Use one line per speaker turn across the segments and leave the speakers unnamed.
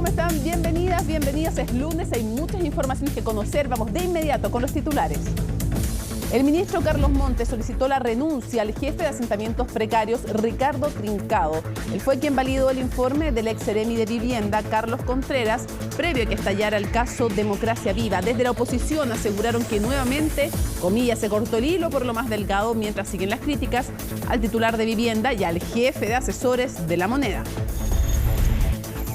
están? Bienvenidas, bienvenidos. Es lunes, hay muchas informaciones que conocer. Vamos de inmediato con los titulares. El ministro Carlos Montes solicitó la renuncia al jefe de asentamientos precarios, Ricardo Trincado. Él fue quien validó el informe del ex seremi de Vivienda, Carlos Contreras, previo a que estallara el caso Democracia Viva. Desde la oposición aseguraron que nuevamente, comillas, se cortó el hilo por lo más delgado, mientras siguen las críticas al titular de Vivienda y al jefe de asesores de La Moneda.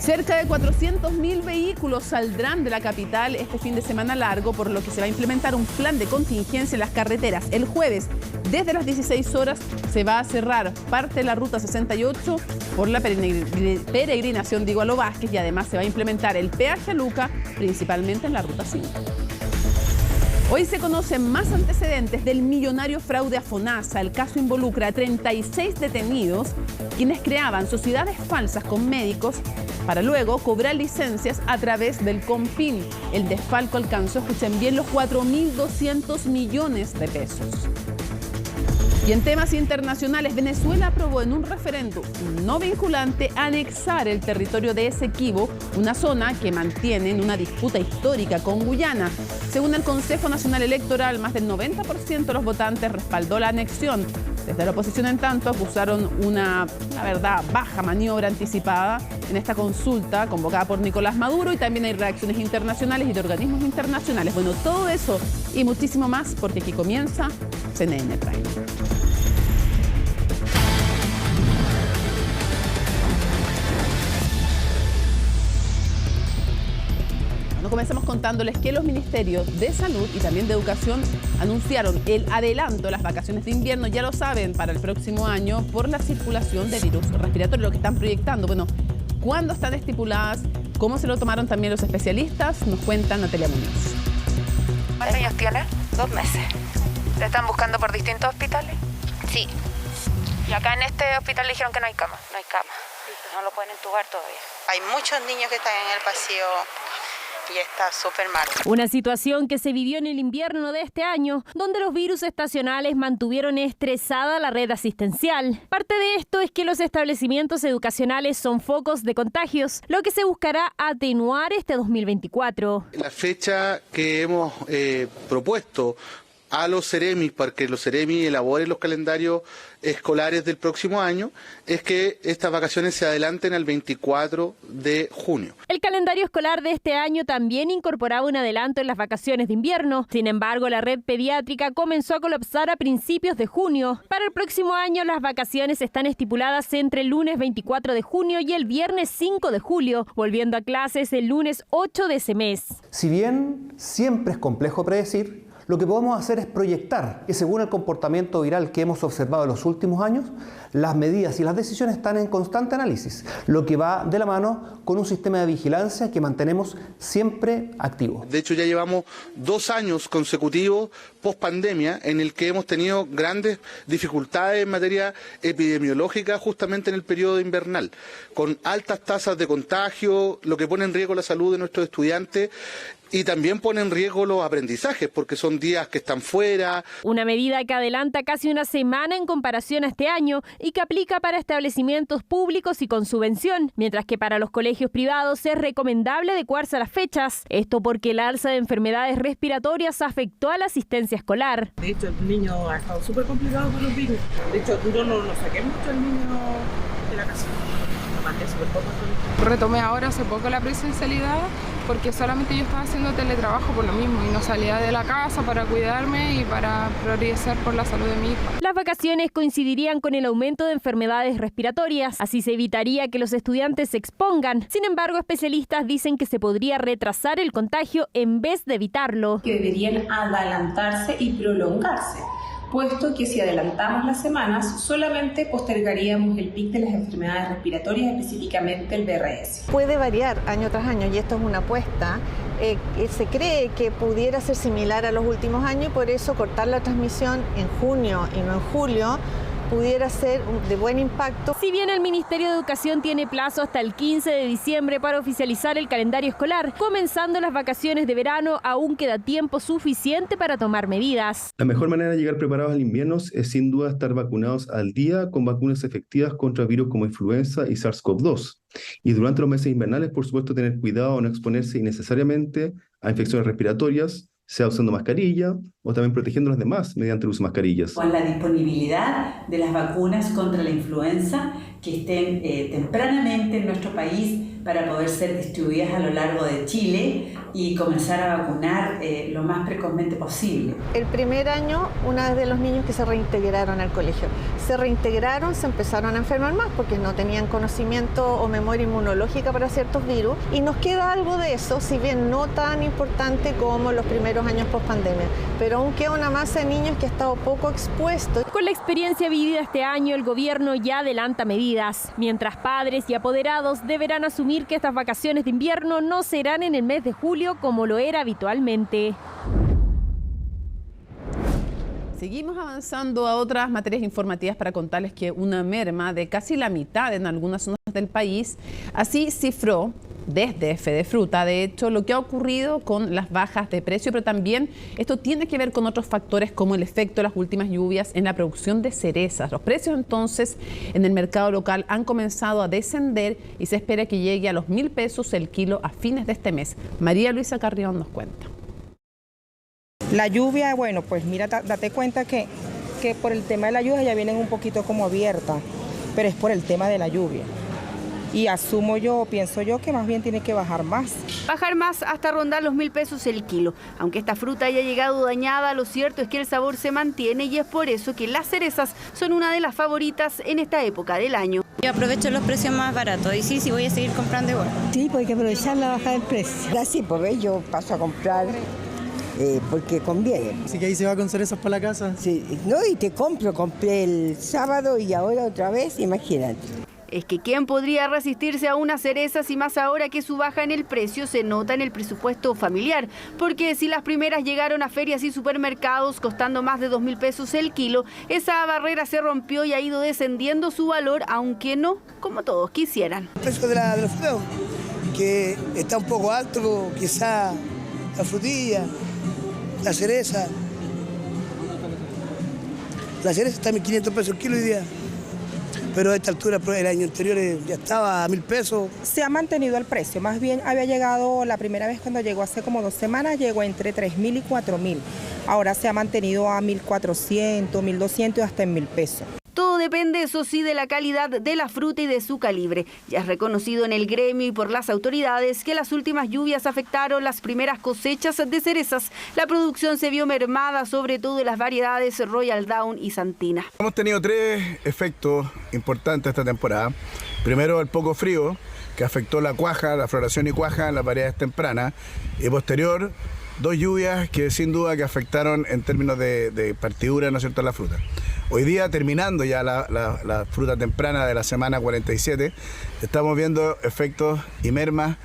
Cerca de 400.000 vehículos saldrán de la capital este fin de semana largo, por lo que se va a implementar un plan de contingencia en las carreteras. El jueves, desde las 16 horas, se va a cerrar parte de la Ruta 68 por la peregrinación de Igualo Vázquez y además se va a implementar el peaje a Luca, principalmente en la Ruta 5. Hoy se conocen más antecedentes del millonario fraude a FONASA. El caso involucra a 36 detenidos, quienes creaban sociedades falsas con médicos para luego cobrar licencias a través del COMPIN. El desfalco alcanzó, escuchen bien, los 4.200 millones de pesos. Y en temas internacionales, Venezuela aprobó en un referéndum no vinculante anexar el territorio de Esequibo, una zona que mantiene en una disputa histórica con Guyana. Según el Consejo Nacional Electoral, más del 90% de los votantes respaldó la anexión. Desde la oposición, en tanto, acusaron una, la verdad, baja maniobra anticipada en esta consulta convocada por Nicolás Maduro, y también hay reacciones internacionales y de organismos internacionales. Bueno, todo eso y muchísimo más, porque aquí comienza CNN Prime. Comenzamos contándoles que los ministerios de Salud y también de Educación anunciaron el adelanto de las vacaciones de invierno, ya lo saben, para el próximo año por la circulación de virus respiratorio, lo que están proyectando. Bueno, ¿cuándo están estipuladas? ¿Cómo se lo tomaron también los especialistas? Nos cuenta Natalia Muñoz.
¿Cuántos años tiene? 2 meses. ¿Le están buscando por distintos hospitales? Sí. Y acá en este hospital le dijeron que no hay cama. No hay cama. No lo pueden entubar todavía. Hay muchos niños que están en el pasillo y está súper mal.
Una situación que se vivió en el invierno de este año, donde los virus estacionales mantuvieron estresada la red asistencial. Parte de esto es que los establecimientos educacionales son focos de contagios, lo que se buscará atenuar este 2024.
La fecha que hemos propuesto a los CEREMI para que los CEREMI elaboren los calendarios escolares del próximo año es que estas vacaciones se adelanten al 24 de junio.
El calendario escolar de este año también incorporaba un adelanto en las vacaciones de invierno. Sin embargo, la red pediátrica comenzó a colapsar a principios de junio. Para el próximo año, las vacaciones están estipuladas entre el lunes 24 de junio y el viernes 5 de julio, volviendo a clases el lunes 8 de ese mes.
Si bien siempre es complejo predecir, lo que podemos hacer es proyectar que según el comportamiento viral que hemos observado en los últimos años, las medidas y las decisiones están en constante análisis, lo que va de la mano con un sistema de vigilancia que mantenemos siempre activo.
De hecho, ya llevamos 2 años consecutivos post pandemia en el que hemos tenido grandes dificultades en materia epidemiológica justamente en el periodo invernal, con altas tasas de contagio, lo que pone en riesgo la salud de nuestros estudiantes. Y también pone en riesgo los aprendizajes, porque son días que están fuera.
Una medida que adelanta casi una semana en comparación a este año y que aplica para establecimientos públicos y con subvención, mientras que para los colegios privados es recomendable adecuarse a las fechas. Esto porque el alza de enfermedades respiratorias afectó a la asistencia escolar.
De hecho, el niño ha estado súper complicado con los virus. De hecho, yo no lo saqué mucho al niño de la casa.
Retomé ahora hace poco la presencialidad porque solamente yo estaba haciendo teletrabajo por lo mismo y no salía de la casa para cuidarme y para priorizar por la salud de mi hija.
Las vacaciones coincidirían con el aumento de enfermedades respiratorias, así se evitaría que los estudiantes se expongan. Sin embargo, especialistas dicen que se podría retrasar el contagio en vez de evitarlo.
Que deberían adelantarse y prolongarse, puesto que si adelantamos las semanas, solamente postergaríamos el pic de las enfermedades respiratorias, específicamente el VRS.
Puede variar año tras año y esto es una apuesta. Se cree que pudiera ser similar a los últimos años y por eso cortar la transmisión en junio y no en julio pudiera ser de buen impacto.
Si bien el Ministerio de Educación tiene plazo hasta el 15 de diciembre para oficializar el calendario escolar, comenzando las vacaciones de verano, aún queda tiempo suficiente para tomar medidas.
La mejor manera de llegar preparados al invierno es sin duda estar vacunados al día con vacunas efectivas contra virus como influenza y SARS-CoV-2. Y durante los meses invernales, por supuesto, tener cuidado de no exponerse innecesariamente a infecciones respiratorias, sea usando mascarilla o también protegiendo a los demás mediante el uso de mascarillas.
Con la disponibilidad de las vacunas contra la influenza que estén tempranamente en nuestro país para poder ser distribuidas a lo largo de Chile y comenzar a vacunar lo más precozmente posible.
El primer año, una de los niños que se reintegraron al colegio, se reintegraron, se empezaron a enfermar más porque no tenían conocimiento o memoria inmunológica para ciertos virus, y nos queda algo de eso, si bien no tan importante como los primeros años post pandemia, pero aún queda una masa de niños que ha estado poco expuestos.
Con la experiencia vivida este año, el gobierno ya adelanta medidas, mientras padres y apoderados deberán asumir que estas vacaciones de invierno no serán en el mes de julio como lo era habitualmente.
Seguimos avanzando a otras materias informativas para contarles que una merma de casi la mitad en algunas zonas del país, así cifró desde Fedefruta, de hecho, lo que ha ocurrido con las bajas de precio, pero también esto tiene que ver con otros factores como el efecto de las últimas lluvias en la producción de cerezas. Los precios entonces en el mercado local han comenzado a descender y se espera que llegue a los 1.000 pesos el kilo a fines de este mes. María Luisa Carrión nos cuenta.
La lluvia, bueno, pues mira, date cuenta que por el tema de la lluvia ya vienen un poquito como abiertas, pero es por el tema de la lluvia. Y pienso yo que más bien tiene que bajar más.
Bajar más hasta rondar los 1.000 pesos el kilo. Aunque esta fruta haya llegado dañada, lo cierto es que el sabor se mantiene y es por eso que las cerezas son una de las favoritas en esta época del año.
Yo aprovecho los precios más baratos y sí, voy a seguir comprando igual.
Sí, pues hay que aprovechar la bajada del precio.
Así, pues yo paso a comprar porque conviene.
Así que ahí se va con cerezas para la casa.
Sí, no, y compré el sábado y ahora otra vez, imagínate.
Es que ¿quién podría resistirse a unas cerezas y más ahora que su baja en el precio se nota en el presupuesto familiar? Porque si las primeras llegaron a ferias y supermercados costando más de 2.000 pesos el kilo, esa barrera se rompió y ha ido descendiendo su valor, aunque no como todos quisieran.
El precio de la fruta, que está un poco alto, quizá la frutilla, la cereza. La cereza está a 1.500 pesos el kilo hoy día. Pero a esta altura, el año anterior ya estaba a 1.000 pesos.
Se ha mantenido el precio, más bien había llegado, la primera vez cuando llegó hace como 2 semanas, llegó entre 3.000 y 4.000. Ahora se ha mantenido a 1.400, 1.200 y hasta en 1.000 pesos.
Todo depende, eso sí, de la calidad de la fruta y de su calibre. Ya es reconocido en el gremio y por las autoridades que las últimas lluvias afectaron las primeras cosechas de cerezas. La producción se vio mermada, sobre todo en las variedades Royal Dawn y Santina.
Hemos tenido 3 efectos importantes esta temporada. Primero, el poco frío, que afectó la cuaja, la floración y cuaja en las variedades tempranas. Y posterior, 2 lluvias que sin duda que afectaron en términos de partidura, ¿no es cierto?, la fruta. Hoy día, terminando ya la fruta temprana de la semana 47, estamos viendo efectos y mermas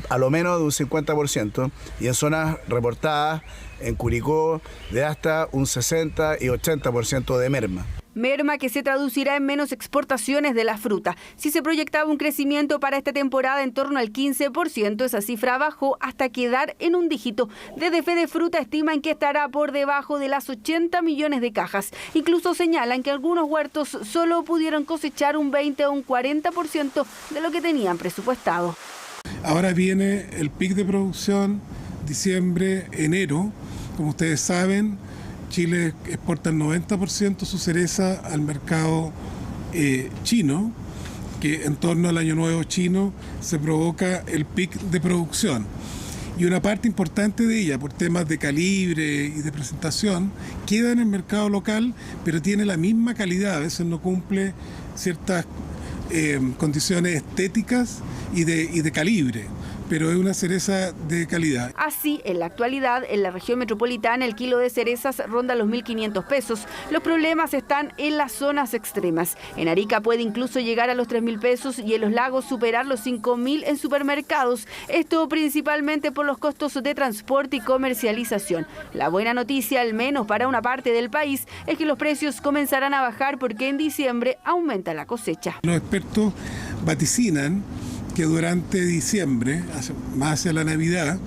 a lo menos de un 50% y en zonas reportadas en Curicó de hasta un 60 y 80% de merma.
Merma que se traducirá en menos exportaciones de la fruta. Si se proyectaba un crecimiento para esta temporada en torno al 15%, esa cifra bajó hasta quedar en un dígito. Desde Fedefruta estiman que estará por debajo de las 80 millones de cajas. Incluso señalan que algunos huertos solo pudieron cosechar un 20 o un 40% de lo que tenían presupuestado.
Ahora viene el pic de producción, diciembre, enero. Como ustedes saben, Chile exporta el 90% su cereza al mercado chino, que en torno al Año Nuevo chino se provoca el pic de producción. Y una parte importante de ella, por temas de calibre y de presentación, queda en el mercado local, pero tiene la misma calidad, a veces no cumple ciertas condiciones estéticas y de calibre. pero es una cereza de calidad.
Así, en la actualidad, en la región metropolitana, el kilo de cerezas ronda los 1.500 pesos. Los problemas están en las zonas extremas. En Arica puede incluso llegar a los 3.000 pesos y en los lagos superar los 5.000 en supermercados. Esto principalmente por los costos de transporte y comercialización. La buena noticia, al menos para una parte del país, es que los precios comenzarán a bajar porque en diciembre aumenta la cosecha.
Los expertos vaticinan que durante diciembre, más hacia la Navidad,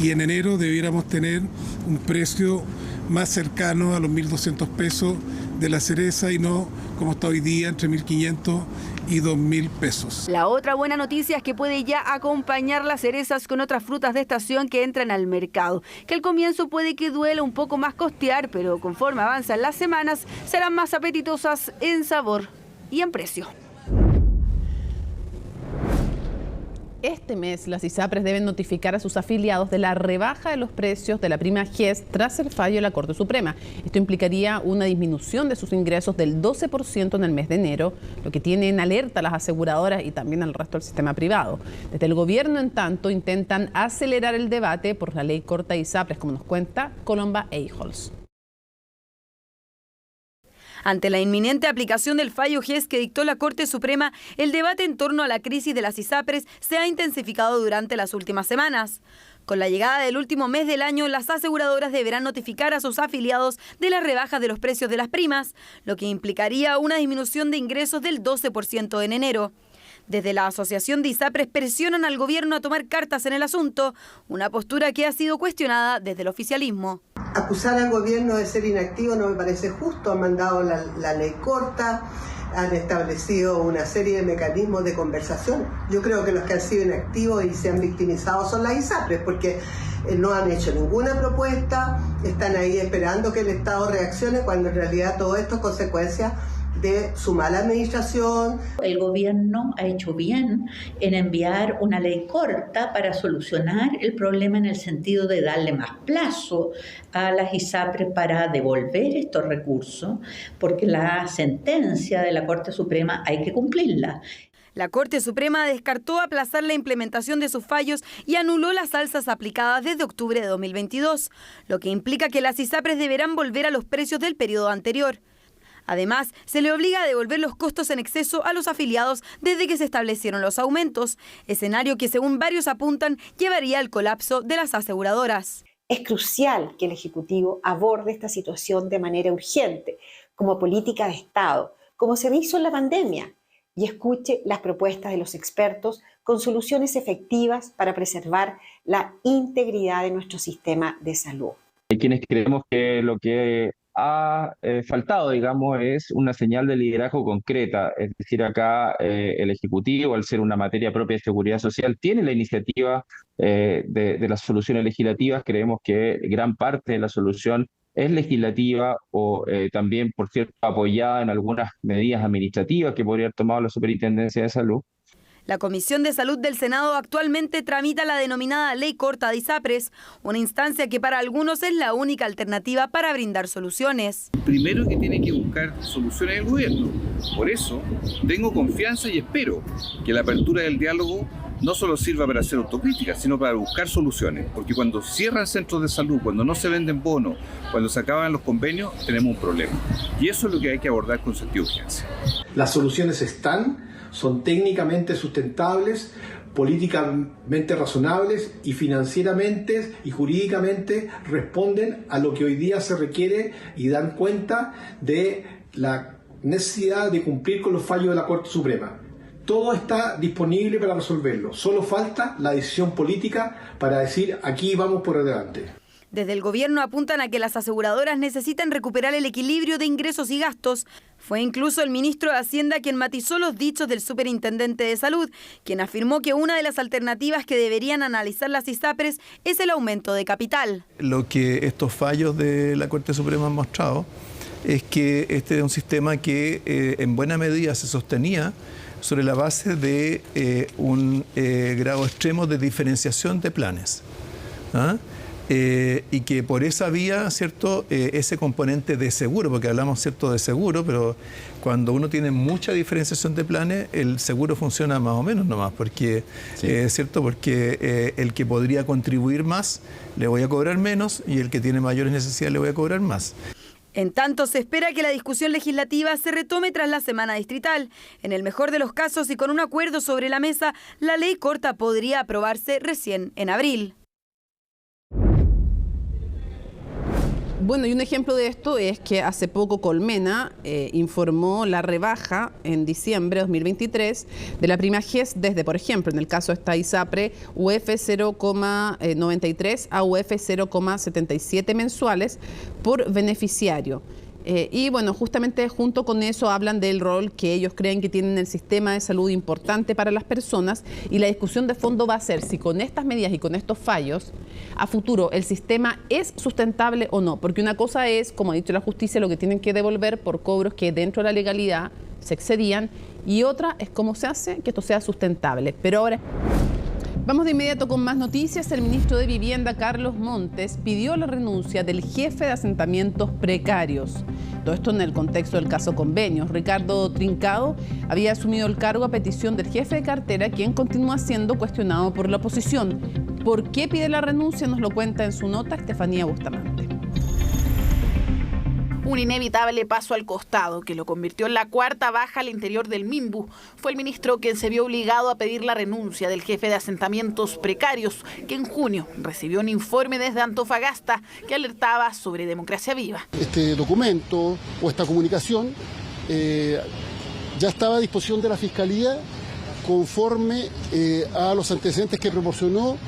y en enero debiéramos tener un precio más cercano a los 1.200 pesos de la cereza y no como está hoy día entre 1.500 y 2.000 pesos.
La otra buena noticia es que puede ya acompañar las cerezas con otras frutas de estación que entran al mercado, que al comienzo puede que duela un poco más costear, pero conforme avanzan las semanas serán más apetitosas en sabor y en precio.
Este mes, las ISAPRES deben notificar a sus afiliados de la rebaja de los precios de la prima GES tras el fallo de la Corte Suprema. Esto implicaría una disminución de sus ingresos del 12% en el mes de enero, lo que tiene en alerta a las aseguradoras y también al resto del sistema privado. Desde el gobierno, en tanto, intentan acelerar el debate por la ley corta de ISAPRES, como nos cuenta Colomba Eijols.
Ante la inminente aplicación del fallo GES que dictó la Corte Suprema, el debate en torno a la crisis de las ISAPRES se ha intensificado durante las últimas semanas. Con la llegada del último mes del año, las aseguradoras deberán notificar a sus afiliados de las rebajas de los precios de las primas, lo que implicaría una disminución de ingresos del 12% en enero. Desde la Asociación de ISAPRES presionan al gobierno a tomar cartas en el asunto, una postura que ha sido cuestionada desde el oficialismo.
Acusar al gobierno de ser inactivo no me parece justo. Han mandado la ley corta, han establecido una serie de mecanismos de conversación. Yo creo que los que han sido inactivos y se han victimizado son las ISAPRES, porque no han hecho ninguna propuesta, están ahí esperando que el Estado reaccione, cuando en realidad todo esto es consecuencia de su mala administración.
El gobierno ha hecho bien en enviar una ley corta para solucionar el problema, en el sentido de darle más plazo a las ISAPRES para devolver estos recursos, porque la sentencia de la Corte Suprema hay que cumplirla.
La Corte Suprema descartó aplazar la implementación de sus fallos y anuló las alzas aplicadas desde octubre de 2022, lo que implica que las ISAPRES deberán volver a los precios del periodo anterior. Además, se le obliga a devolver los costos en exceso a los afiliados desde que se establecieron los aumentos, escenario que, según varios apuntan, llevaría al colapso de las aseguradoras.
Es crucial que el Ejecutivo aborde esta situación de manera urgente, como política de Estado, como se hizo en la pandemia, y escuche las propuestas de los expertos con soluciones efectivas para preservar la integridad de nuestro sistema de salud.
Hay quienes creemos que lo que ha faltado, digamos, es una señal de liderazgo concreta. Es decir, acá el Ejecutivo, al ser una materia propia de seguridad social, tiene la iniciativa de las soluciones legislativas. Creemos que gran parte de la solución es legislativa o también, por cierto, apoyada en algunas medidas administrativas que podría haber tomado la Superintendencia de Salud.
La Comisión de Salud del Senado actualmente tramita la denominada Ley Corta de ISAPRES, una instancia que para algunos es la única alternativa para brindar soluciones.
Primero que tiene que buscar soluciones el gobierno. Por eso tengo confianza y espero que la apertura del diálogo no solo sirva para hacer autocrítica, sino para buscar soluciones. Porque cuando cierran centros de salud, cuando no se venden bonos, cuando se acaban los convenios, tenemos un problema. Y eso es lo que hay que abordar con sentido de urgencia.
Las soluciones están, son técnicamente sustentables, políticamente razonables y financieramente y jurídicamente responden a lo que hoy día se requiere y dan cuenta de la necesidad de cumplir con los fallos de la Corte Suprema. Todo está disponible para resolverlo, solo falta la decisión política para decir aquí vamos por delante.
Desde el gobierno apuntan a que las aseguradoras necesitan recuperar el equilibrio de ingresos y gastos. Fue incluso el ministro de Hacienda quien matizó los dichos del superintendente de Salud, quien afirmó que una de las alternativas que deberían analizar las ISAPRES es el aumento de capital.
Lo que estos fallos de la Corte Suprema han mostrado es que este es un sistema que en buena medida se sostenía sobre la base de un grado extremo de diferenciación de planes. y que por esa vía, ¿cierto?, ese componente de seguro, porque hablamos, ¿cierto?, de seguro, pero cuando uno tiene mucha diferenciación de planes, el seguro funciona más o menos nomás, porque, ¿cierto?, porque el que podría contribuir más le voy a cobrar menos y el que tiene mayores necesidades le voy a cobrar más.
En tanto, se espera que la discusión legislativa se retome tras la semana distrital. En el mejor de los casos y con un acuerdo sobre la mesa, la ley corta podría aprobarse recién en abril.
Bueno, y un ejemplo de esto es que hace poco Colmena informó la rebaja en diciembre de 2023 de la prima GES desde, por ejemplo, en el caso de esta ISAPRE, UF 0,93 a UF 0,77 mensuales por beneficiario. Y bueno, justamente junto con eso hablan del rol que ellos creen que tienen en el sistema de salud importante para las personas, y la discusión de fondo va a ser si con estas medidas y con estos fallos a futuro el sistema es sustentable o no, porque una cosa es, como ha dicho la justicia, lo que tienen que devolver por cobros que dentro de la legalidad se excedían, y otra es cómo se hace que esto sea sustentable. Pero ahora vamos de inmediato con más noticias. El ministro de Vivienda, Carlos Montes, pidió la renuncia del jefe de asentamientos precarios. Todo esto en el contexto del caso Convenios. Ricardo Trincado había asumido el cargo a petición del jefe de cartera, quien continúa siendo cuestionado por la oposición. ¿Por qué pide la renuncia? Nos lo cuenta en su nota Estefanía Bustamante.
Un inevitable paso al costado que lo convirtió en la cuarta baja al interior del Minbu. Fue el ministro quien se vio obligado a pedir la renuncia del jefe de asentamientos precarios, que en junio recibió un informe desde Antofagasta que alertaba sobre democracia viva.
Este documento o esta comunicación ya estaba a disposición de la Fiscalía conforme a los antecedentes que proporcionó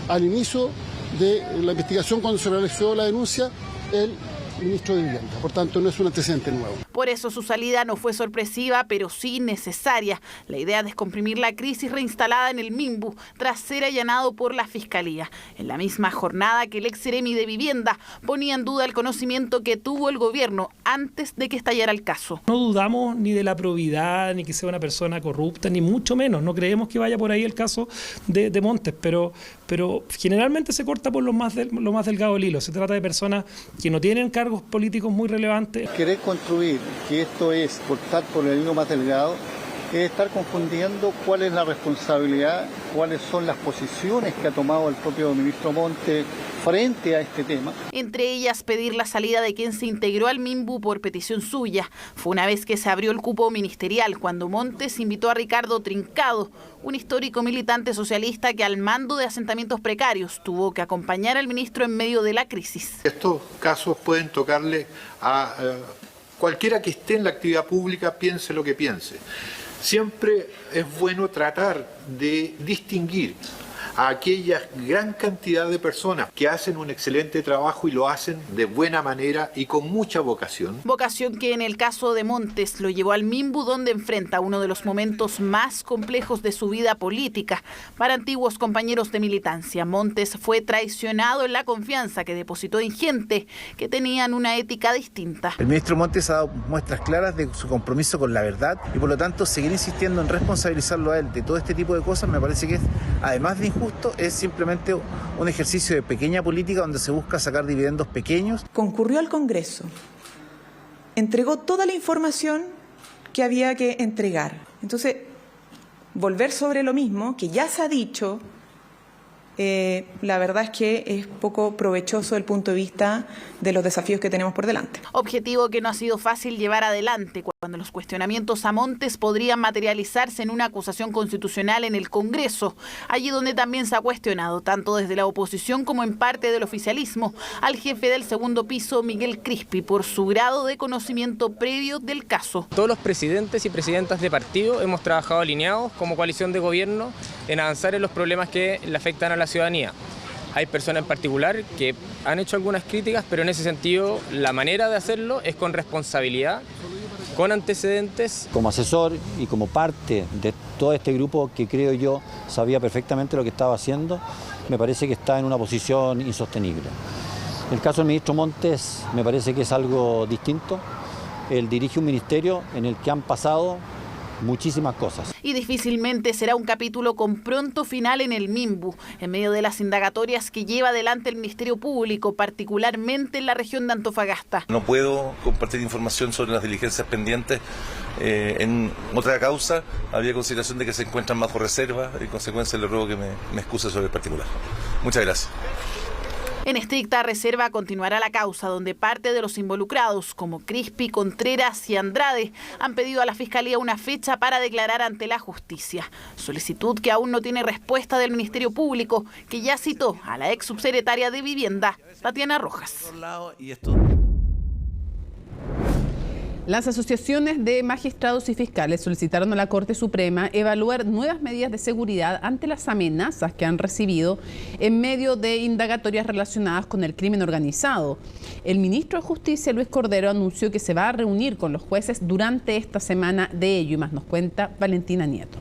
al inicio de la investigación cuando se realizó la denuncia el ministro de Vivienda. Por tanto, no es un antecedente nuevo.
Por eso su salida no fue sorpresiva, pero sí necesaria. La idea es descomprimir la crisis reinstalada en el Minbu tras ser allanado por la Fiscalía. En la misma jornada que el ex seremi de Vivienda ponía en duda el conocimiento que tuvo el gobierno antes de que estallara el caso.
No dudamos ni de la probidad, ni que sea una persona corrupta, ni mucho menos. No creemos que vaya por ahí el caso de Montes, pero generalmente se corta por lo más delgado del hilo. Se trata de personas que no tienen cargos políticos muy relevantes.
Querer construir que esto es cortar por el hilo más delgado es estar confundiendo cuál es la responsabilidad, cuáles son las posiciones que ha tomado el propio ministro Montes frente a este tema.
Entre ellas, pedir la salida de quien se integró al Minbu por petición suya. Fue una vez que se abrió el cupo ministerial, cuando Montes invitó a Ricardo Trincado, un histórico militante socialista que al mando de asentamientos precarios tuvo que acompañar al ministro en medio de la crisis.
Estos casos pueden tocarle a cualquiera que esté en la actividad pública, piense lo que piense. Siempre es bueno tratar de distinguir a aquella gran cantidad de personas que hacen un excelente trabajo y lo hacen de buena manera y con mucha vocación.
Vocación que en el caso de Montes lo llevó al Minbu, donde enfrenta uno de los momentos más complejos de su vida política. Para antiguos compañeros de militancia, Montes fue traicionado en la confianza que depositó en gente que tenían una ética distinta.
El ministro Montes ha dado muestras claras de su compromiso con la verdad y por lo tanto seguir insistiendo en responsabilizarlo a él de todo este tipo de cosas me parece que es, además de injusto, es simplemente un ejercicio de pequeña política donde se busca sacar dividendos pequeños.
Concurrió al Congreso, entregó toda la información que había que entregar. Entonces, volver sobre lo mismo, que ya se ha dicho, la verdad es que es poco provechoso desde el punto de vista de los desafíos que tenemos por delante.
Objetivo que no ha sido fácil llevar adelante cuando los cuestionamientos a Montes podrían materializarse en una acusación constitucional en el Congreso, allí donde también se ha cuestionado, tanto desde la oposición como en parte del oficialismo, al jefe del segundo piso, Miguel Crispi, por su grado de conocimiento previo del caso.
Todos los presidentes y presidentas de partido hemos trabajado alineados como coalición de gobierno en avanzar en los problemas que le afectan a la ciudadanía. Hay personas en particular que han hecho algunas críticas, pero en ese sentido la manera de hacerlo es con responsabilidad, con antecedentes.
Como asesor y como parte de todo este grupo que creo yo sabía perfectamente lo que estaba haciendo, me parece que está en una posición insostenible. El caso del ministro Montes me parece que es algo distinto. Él dirige un ministerio en el que han pasado muchísimas cosas.
Y difícilmente será un capítulo con pronto final en el Minbu, en medio de las indagatorias que lleva adelante el Ministerio Público, particularmente en la región de Antofagasta.
No puedo compartir información sobre las diligencias pendientes. En otra causa había consideración de que se encuentran bajo reserva, y en consecuencia le ruego que me excuse sobre el particular. Muchas gracias.
En estricta reserva continuará la causa, donde parte de los involucrados, como Crispi, Contreras y Andrade, han pedido a la Fiscalía una fecha para declarar ante la justicia. Solicitud que aún no tiene respuesta del Ministerio Público, que ya citó a la ex subsecretaria de Vivienda, Tatiana Rojas.
Las asociaciones de magistrados y fiscales solicitaron a la Corte Suprema evaluar nuevas medidas de seguridad ante las amenazas que han recibido en medio de indagatorias relacionadas con el crimen organizado. El ministro de Justicia, Luis Cordero, anunció que se va a reunir con los jueces durante esta semana de ello, y más nos cuenta Valentina Nieto.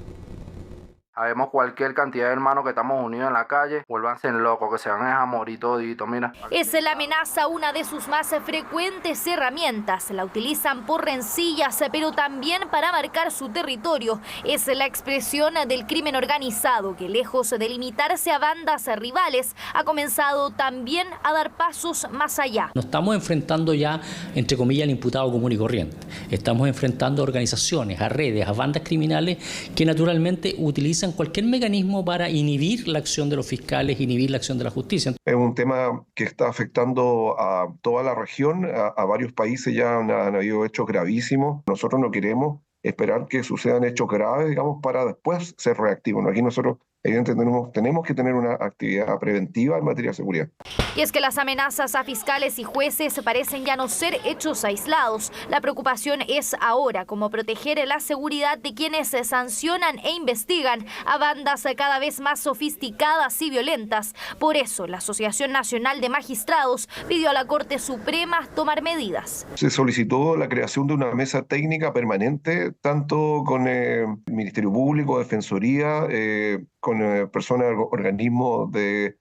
Sabemos cualquier cantidad de hermanos que estamos unidos en la calle, vuélvanse locos, que se van a morir toditos, mira.
Es la amenaza una de sus más frecuentes herramientas. La utilizan por rencillas, pero también para marcar su territorio. Es la expresión del crimen organizado, que lejos de limitarse a bandas rivales, ha comenzado también a dar pasos más allá.
No estamos enfrentando ya, entre comillas, al imputado común y corriente. Estamos enfrentando a organizaciones, a redes, a bandas criminales que naturalmente utilizan cualquier mecanismo para inhibir la acción de los fiscales, inhibir la acción de la justicia.
Es un tema que está afectando a toda la región, a varios países ya han habido hechos gravísimos. Nosotros no queremos esperar que sucedan hechos graves, digamos, para después ser reactivos. Aquí nosotros evidentemente tenemos que tener una actividad preventiva en materia de seguridad.
Y es que las amenazas a fiscales y jueces parecen ya no ser hechos aislados. La preocupación es ahora cómo proteger la seguridad de quienes sancionan e investigan a bandas cada vez más sofisticadas y violentas. Por eso, la Asociación Nacional de Magistrados pidió a la Corte Suprema tomar medidas.
Se solicitó la creación de una mesa técnica permanente, tanto con el Ministerio Público, Defensoría, con personas, organismos de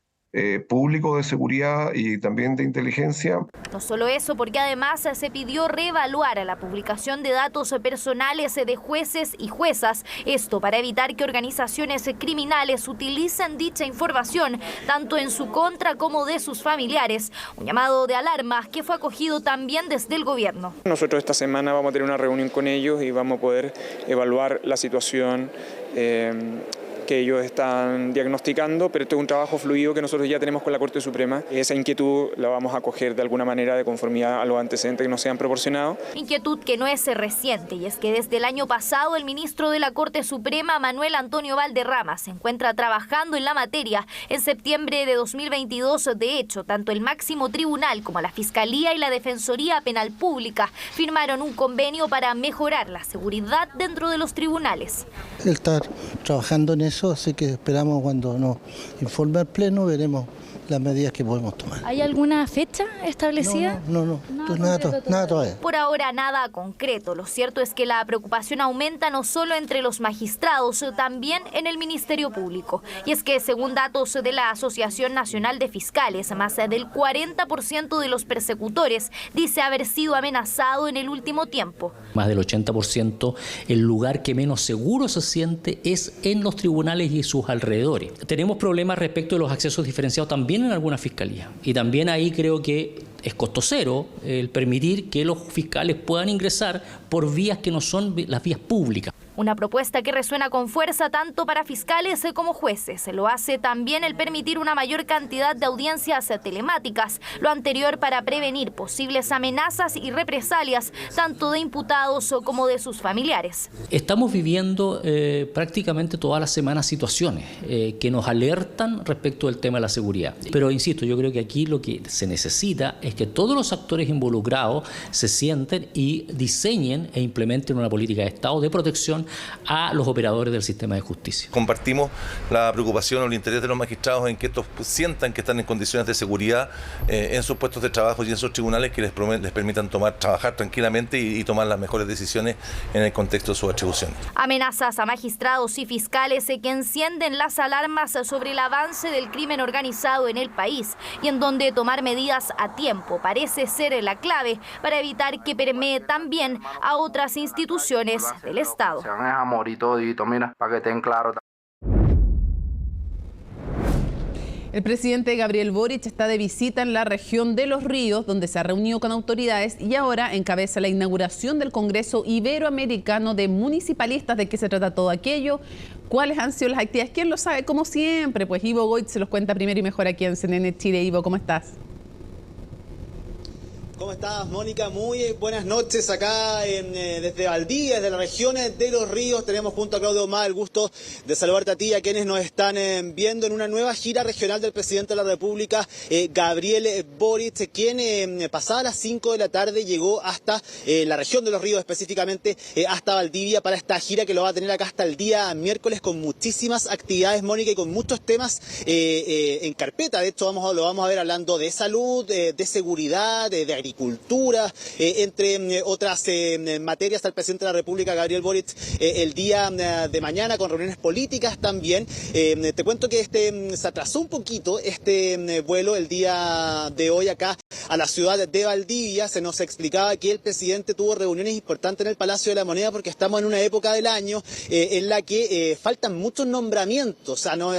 público de seguridad y también de inteligencia.
No solo eso, porque además se pidió reevaluar la publicación de datos personales de jueces y juezas. Esto para evitar que organizaciones criminales utilicen dicha información, tanto en su contra como de sus familiares. Un llamado de alarma que fue acogido también desde el gobierno.
Nosotros esta semana vamos a tener una reunión con ellos y vamos a poder evaluar la situación que ellos están diagnosticando, pero esto es un trabajo fluido que nosotros ya tenemos con la Corte Suprema. Esa inquietud la vamos a acoger de alguna manera de conformidad a los antecedentes que nos sean proporcionados.
Inquietud que no es reciente, y es que desde el año pasado el ministro de la Corte Suprema, Manuel Antonio Valderrama, se encuentra trabajando en la materia. En septiembre de 2022, de hecho, tanto el máximo tribunal como la Fiscalía y la Defensoría Penal Pública firmaron un convenio para mejorar la seguridad dentro de los tribunales.
Él está trabajando en eso, así que esperamos cuando nos informe al Pleno, veremos las medidas que podemos tomar.
¿Hay alguna fecha establecida?
No, nada todavía.
Por ahora nada concreto. Lo cierto es que la preocupación aumenta no solo entre los magistrados, también en el Ministerio Público. Y es que según datos de la Asociación Nacional de Fiscales, más del 40% de los persecutores dice haber sido amenazado en el último tiempo.
Más del 80%, el lugar que menos seguro se siente es en los tribunales y sus alrededores. Tenemos problemas respecto de los accesos diferenciados también en alguna fiscalía. Y también ahí creo que es costo cero el permitir que los fiscales puedan ingresar por vías que no son las vías públicas.
Una propuesta que resuena con fuerza tanto para fiscales como jueces. Lo hace también el permitir una mayor cantidad de audiencias telemáticas, lo anterior para prevenir posibles amenazas y represalias, tanto de imputados como de sus familiares.
Estamos viviendo prácticamente todas las semanas situaciones que nos alertan respecto del tema de la seguridad. Pero insisto, yo creo que aquí lo que se necesita es que todos los actores involucrados se sienten y diseñen e implementen una política de Estado de protección a los operadores del sistema de justicia.
Compartimos la preocupación o el interés de los magistrados en que estos sientan que están en condiciones de seguridad en sus puestos de trabajo y en sus tribunales que les permitan trabajar tranquilamente y tomar las mejores decisiones en el contexto de sus atribuciones.
Amenazas a magistrados y fiscales que encienden las alarmas sobre el avance del crimen organizado en el país y en donde tomar medidas a tiempo tiempo parece ser la clave para evitar que permee también a otras instituciones del Estado.
Se van a morir todito, mira, para que estén claros.
El presidente Gabriel Boric está de visita en la región de Los Ríos, donde se ha reunido con autoridades y ahora encabeza la inauguración del Congreso Iberoamericano de Municipalistas. ¿De qué se trata todo aquello? ¿Cuáles han sido las actividades? ¿Quién lo sabe? Como siempre, pues Ivo Goit se los cuenta primero y mejor aquí en CNN Chile. Ivo, ¿cómo estás?
¿Cómo estás, Mónica? Muy buenas noches acá desde Valdivia, desde la región de Los Ríos. Tenemos junto a Claudio Omar el gusto de saludarte a ti y a quienes nos están viendo en una nueva gira regional del presidente de la República, Gabriel Boric, quien pasada las 5 de la tarde llegó hasta la región de Los Ríos, específicamente hasta Valdivia, para esta gira que lo va a tener acá hasta el día miércoles con muchísimas actividades, Mónica, y con muchos temas en carpeta. De hecho, lo vamos a ver hablando de salud, de seguridad, de agricultura, entre otras materias. El presidente de la República, Gabriel Boric, el día de mañana con reuniones políticas también. Te cuento que se atrasó un poquito este vuelo el día de hoy acá a la ciudad de Valdivia. Se nos explicaba que el presidente tuvo reuniones importantes en el Palacio de la Moneda porque estamos en una época del año en la que faltan muchos nombramientos. O sea, no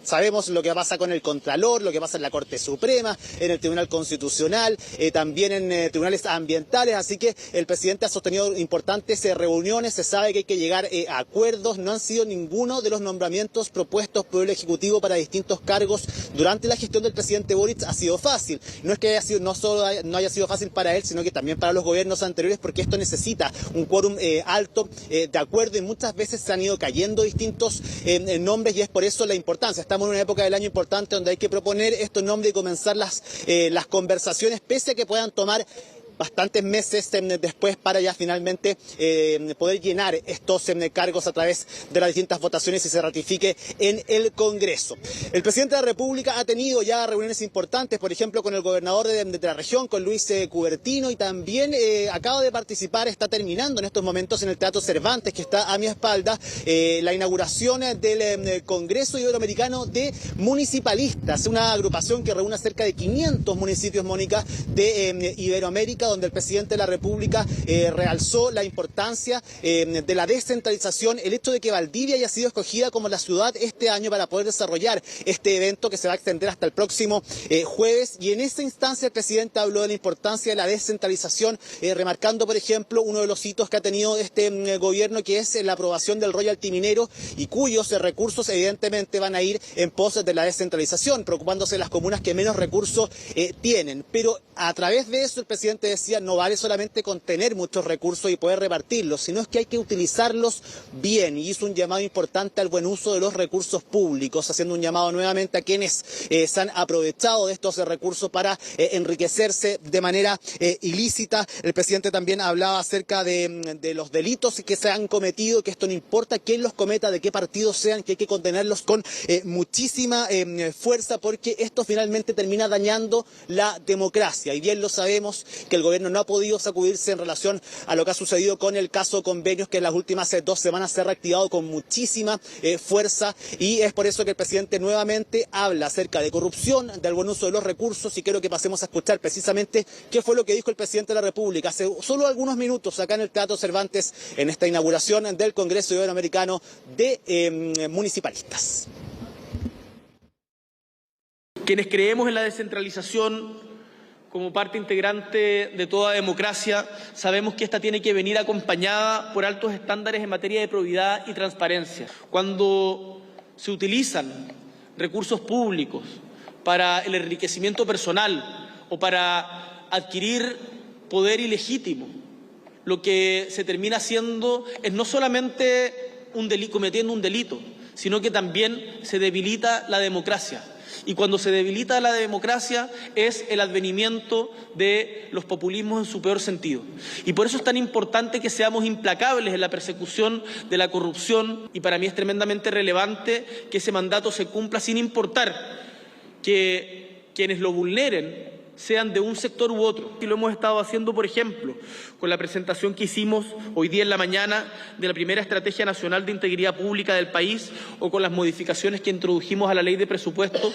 sabemos lo que pasa con el Contralor, lo que pasa en la Corte Suprema, en el Tribunal Constitucional, también en tribunales ambientales, así que el presidente ha sostenido importantes reuniones. Se sabe que hay que llegar a acuerdos. No han sido ninguno de los nombramientos propuestos por el Ejecutivo para distintos cargos durante la gestión del presidente Boric ha sido fácil. No es que no solo no haya sido fácil para él, sino que también para los gobiernos anteriores, porque esto necesita un quórum alto de acuerdo, y muchas veces se han ido cayendo distintos nombres, y es por eso la importancia. Estamos en una época del año importante donde hay que proponer estos nombres y comenzar las conversaciones, pese a que puedan tomar bastantes meses después para ya finalmente poder llenar estos cargos a través de las distintas votaciones y se ratifique en el Congreso. El presidente de la República ha tenido ya reuniones importantes, por ejemplo, con el gobernador de la región, con Luis Cubertino, y también acaba de participar, está terminando en estos momentos en el Teatro Cervantes, que está a mi espalda, la inauguración del Congreso Iberoamericano de Municipalistas, una agrupación que reúne cerca de 500 municipios, Mónica, de Iberoamérica, donde el presidente de la República realzó la importancia de la descentralización, el hecho de que Valdivia haya sido escogida como la ciudad este año para poder desarrollar este evento que se va a extender hasta el próximo jueves, y en esa instancia el presidente habló de la importancia de la descentralización, remarcando, por ejemplo, uno de los hitos que ha tenido este gobierno, que es la aprobación del royalty minero, y cuyos recursos evidentemente van a ir en pos de la descentralización, preocupándose de las comunas que menos recursos tienen. Pero a través de eso el presidente decía, no vale solamente con tener muchos recursos y poder repartirlos, sino es que hay que utilizarlos bien, y hizo un llamado importante al buen uso de los recursos públicos, haciendo un llamado nuevamente a quienes se han aprovechado de estos recursos para enriquecerse de manera ilícita. El presidente también hablaba acerca de los delitos que se han cometido, que esto no importa quién los cometa, de qué partido sean, que hay que contenerlos con muchísima fuerza, porque esto finalmente termina dañando la democracia, y bien lo sabemos que el gobierno no ha podido sacudirse en relación a lo que ha sucedido con el caso Convenios, que en las últimas 2 semanas se ha reactivado con muchísima fuerza, y es por eso que el presidente nuevamente habla acerca de corrupción, del buen uso de los recursos, y quiero que pasemos a escuchar precisamente qué fue lo que dijo el presidente de la República hace solo algunos minutos acá en el Teatro Cervantes, en esta inauguración del Congreso Iberoamericano de Municipalistas.
Quienes creemos en la descentralización como parte integrante de toda democracia, sabemos que esta tiene que venir acompañada por altos estándares en materia de probidad y transparencia. Cuando se utilizan recursos públicos para el enriquecimiento personal o para adquirir poder ilegítimo, lo que se termina haciendo es no solamente cometiendo un delito, sino que también se debilita la democracia. Y cuando se debilita la democracia es el advenimiento de los populismos en su peor sentido. Y por eso es tan importante que seamos implacables en la persecución de la corrupción, y para mí es tremendamente relevante que ese mandato se cumpla sin importar que quienes lo vulneren sean de un sector u otro. Y lo hemos estado haciendo, por ejemplo, con la presentación que hicimos hoy día en la mañana de la primera Estrategia Nacional de Integridad Pública del país, o con las modificaciones que introdujimos a la Ley de Presupuesto.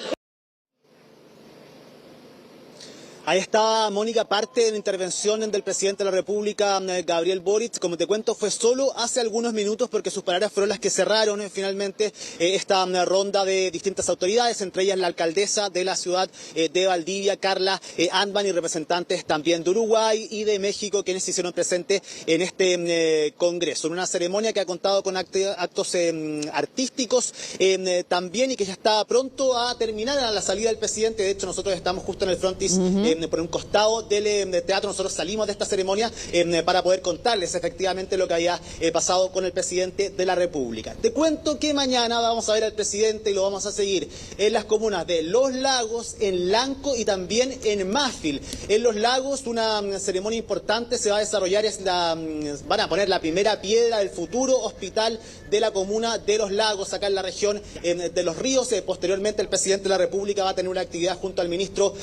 Ahí está, Mónica, parte de la intervención del presidente de la República, Gabriel Boric. Como te cuento, fue solo hace algunos minutos porque sus palabras fueron las que cerraron finalmente esta ronda de distintas autoridades, entre ellas la alcaldesa de la ciudad de Valdivia, Carla Antman, y representantes también de Uruguay y de México, quienes se hicieron presentes en este congreso. En una ceremonia que ha contado con actos artísticos también, y que ya está pronto a terminar a la salida del presidente. De hecho, nosotros estamos justo en el frontis por un costado del teatro. Nosotros salimos de esta ceremonia para poder contarles efectivamente lo que había pasado con el presidente de la República. Te cuento que mañana vamos a ver al presidente y lo vamos a seguir en las comunas de Los Lagos, en Lanco y también en Mafil. En Los Lagos, una ceremonia importante se va a desarrollar, van a poner la primera piedra del futuro hospital de la comuna de Los Lagos, acá en la región de Los Ríos. Posteriormente, el presidente de la República va a tener una actividad junto al ministro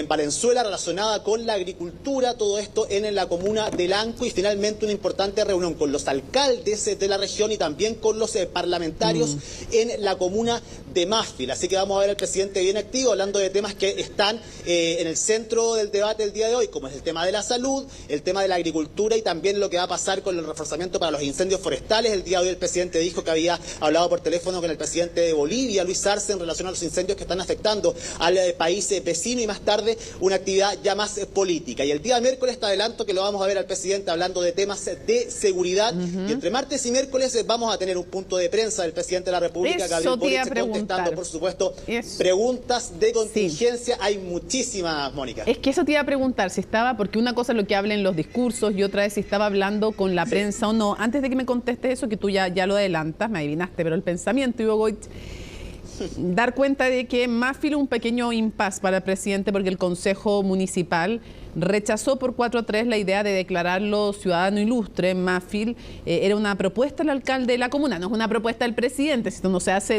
Valenzuela relacionada con la agricultura, todo esto en la comuna de Lanco, y finalmente una importante reunión con los alcaldes de la región y también con los parlamentarios en la comuna de Mafil. Así que vamos a ver al presidente bien activo, hablando de temas que están en el centro del debate del día de hoy, como es el tema de la salud, el tema de la agricultura y también lo que va a pasar con el reforzamiento para los incendios forestales. El día de hoy el presidente dijo que había hablado por teléfono con el presidente de Bolivia, Luis Arce, en relación a los incendios que están afectando al país vecino, y más tarde una actividad ya más política. Y el día miércoles, te adelanto que lo vamos a ver al presidente hablando de temas de seguridad, y entre martes y miércoles vamos a tener un punto de prensa del presidente de la República, Gabriel Boric, contestando, por supuesto, preguntas de contingencia. Hay muchísimas, Mónica.
Es que eso te iba a preguntar si estaba, porque una cosa es lo que habla en los discursos y otra es si estaba hablando con la prensa o no. Antes de que me contestes eso, que tú ya lo adelantas, me adivinaste, pero el pensamiento, Ivo Goich, dar cuenta de que Mafil un pequeño impasse para el presidente, porque el Consejo Municipal rechazó por 4-3 la idea de declararlo ciudadano ilustre. Mafil era una propuesta del alcalde de la comuna, no es una propuesta del presidente, si esto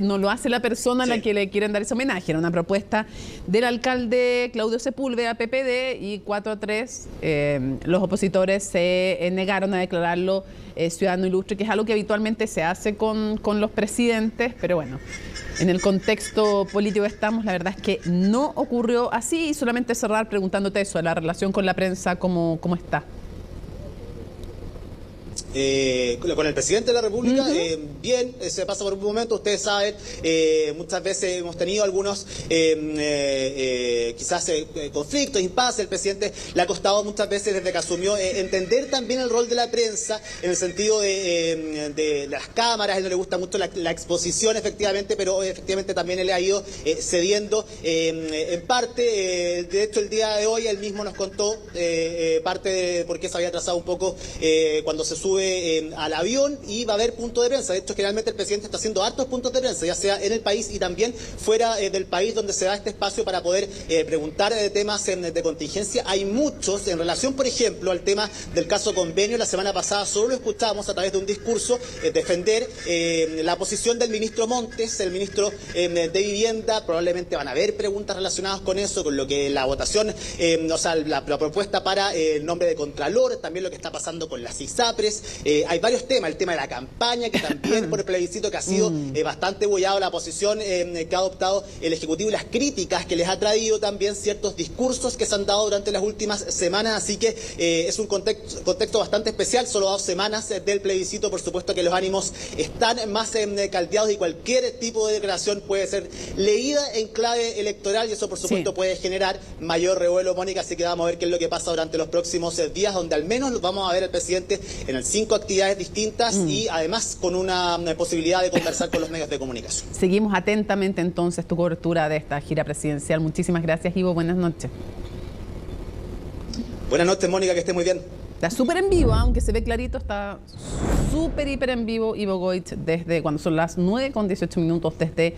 no lo hace la persona a la que le quieren dar ese homenaje, era una propuesta del alcalde Claudio Sepúlveda, PPD, y 4-3 los opositores se negaron a declararlo ciudadano ilustre, que es algo que habitualmente se hace con los presidentes, pero bueno, en el contexto político que estamos, la verdad es que no ocurrió así. Y solamente cerrar preguntándote eso, de la relación con la prensa, ¿cómo está?
Con el presidente de la República, bien, se pasa por un momento, ustedes saben, muchas veces hemos tenido algunos quizás conflictos, impases. El presidente le ha costado muchas veces desde que asumió entender también el rol de la prensa, en el sentido de las cámaras. A él no le gusta mucho la exposición, efectivamente, pero efectivamente también él ha ido cediendo en parte. De hecho, el día de hoy él mismo nos contó parte de por qué se había atrasado un poco cuando se sube al avión, y va a haber punto de prensa. De hecho, generalmente el presidente está haciendo hartos puntos de prensa, ya sea en el país y también fuera del país, donde se da este espacio para poder preguntar de temas de contingencia. Hay muchos en relación, por ejemplo, al tema del caso convenio. La semana pasada solo lo escuchamos a través de un discurso defender la posición del ministro Montes, el ministro de Vivienda. Probablemente van a haber preguntas relacionadas con eso, con lo que la votación, o sea, la propuesta para el nombre de Contralor, también lo que está pasando con las ISAPRES. Hay varios temas, el tema de la campaña, que también por el plebiscito que ha sido bastante bullado, la posición que ha adoptado el Ejecutivo y las críticas que les ha traído también ciertos discursos que se han dado durante las últimas semanas. Así que es un contexto bastante especial, solo 2 semanas del plebiscito. Por supuesto que los ánimos están más caldeados, y cualquier tipo de declaración puede ser leída en clave electoral, y eso por supuesto puede generar mayor revuelo, Mónica. Así que vamos a ver qué es lo que pasa durante los próximos días, donde al menos vamos a ver al presidente en el 5 actividades distintas y además con una posibilidad de conversar con los medios de comunicación.
Seguimos atentamente entonces tu cobertura de esta gira presidencial. Muchísimas gracias, Ivo. Buenas noches.
Buenas noches, Mónica, que esté muy bien.
Está súper en vivo, aunque se ve clarito, está súper, hiper en vivo Ivo Goich desde cuando son las 9:18 desde